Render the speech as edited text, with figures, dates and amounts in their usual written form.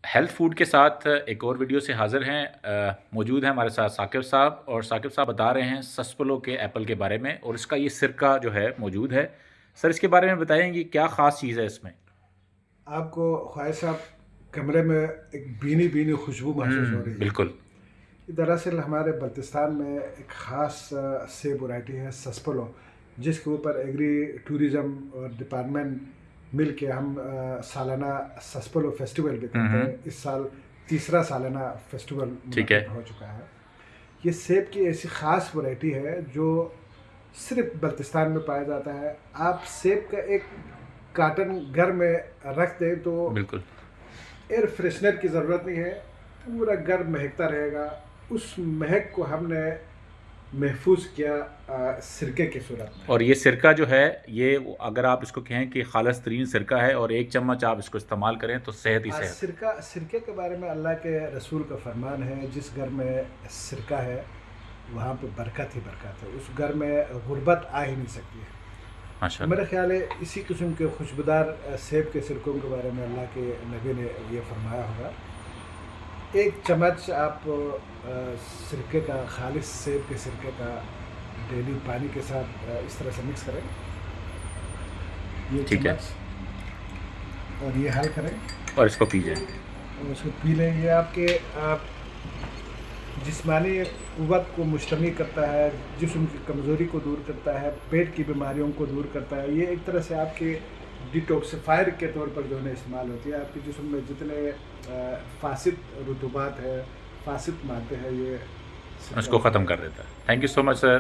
Health food के साथ एक और वीडियो से हाज़िर हैं। मौजूद हैं हमारे साथ साकिब साहब, और साकिब साहब बता रहे हैं सस्पलो के एप्पल के बारे में, और इसका ये सिरका जो है मौजूद है। सर, इसके बारे में बताएंगे क्या ख़ास चीज़ है इसमें? आपको ख्वाहिश साहब कमरे में एक भीनी भीनी खुशबू महसूस हो रही है। बिल्कुल। दरअसल हमारे बल्तिस्तान में एक ख़ास सेब वैरायटी है सस्पलो, जिसके ऊपर एग्री टूरिज़म और डिपार्टमेंट मिल के हम सालाना सस्पलो फेस्टिवल भी करते हैं। इस साल तीसरा सालाना फेस्टिवल ठीक है। मुनक़िद हो चुका है। ये सेब की ऐसी ख़ास वैरायटी है जो सिर्फ बल्तिस्तान में पाया जाता है। आप सेब का एक कार्टन घर में रख दें तो बिल्कुल। एयर फ्रेशनर की ज़रूरत नहीं है, पूरा घर महकता रहेगा। उस महक को हमने महफूज किया सिरके की सूरत में। और ये सिरका जो है, ये अगर आप इसको कहें कि खालिस तरीन सिरका है और 1 चम्मच आप इसको इस्तेमाल करें तो सेहत ही सेहत है। सिरके के बारे में अल्लाह के रसूल का फरमान है, जिस घर में सिरका है वहाँ पे बरकत ही बरकत है। उस घर में गुर्बत आ ही नहीं सकती है। तो माशाल्लाह। मेरा ख्याल है इसी किस्म के खुशबूदार सेब के सिरकों के बारे में अल्लाह के नबी ने ये फरमाया होगा। 1 चम्मच आप सिरके का, खालिस सेब के सिरके का डेली पानी के साथ इस तरह से मिक्स करें, ये ठीक है। चम्मच, और ये हल करें और इसको पीजिए। और उसको पी लें। ये आपके जिस्मानी क़ुव्वत को मुश्तमिल करता है, जिस्म की कमज़ोरी को दूर करता है, पेट की बीमारियों को दूर करता है। ये एक तरह से आपके डिटॉक्सिफायर के तौर पर जो है इस्तेमाल होती है। आपके जिस्म में जितने फासिद रुतूबात है, फासिद मादे हैं, ये उसको ख़त्म कर देता है। Thank you so much sir.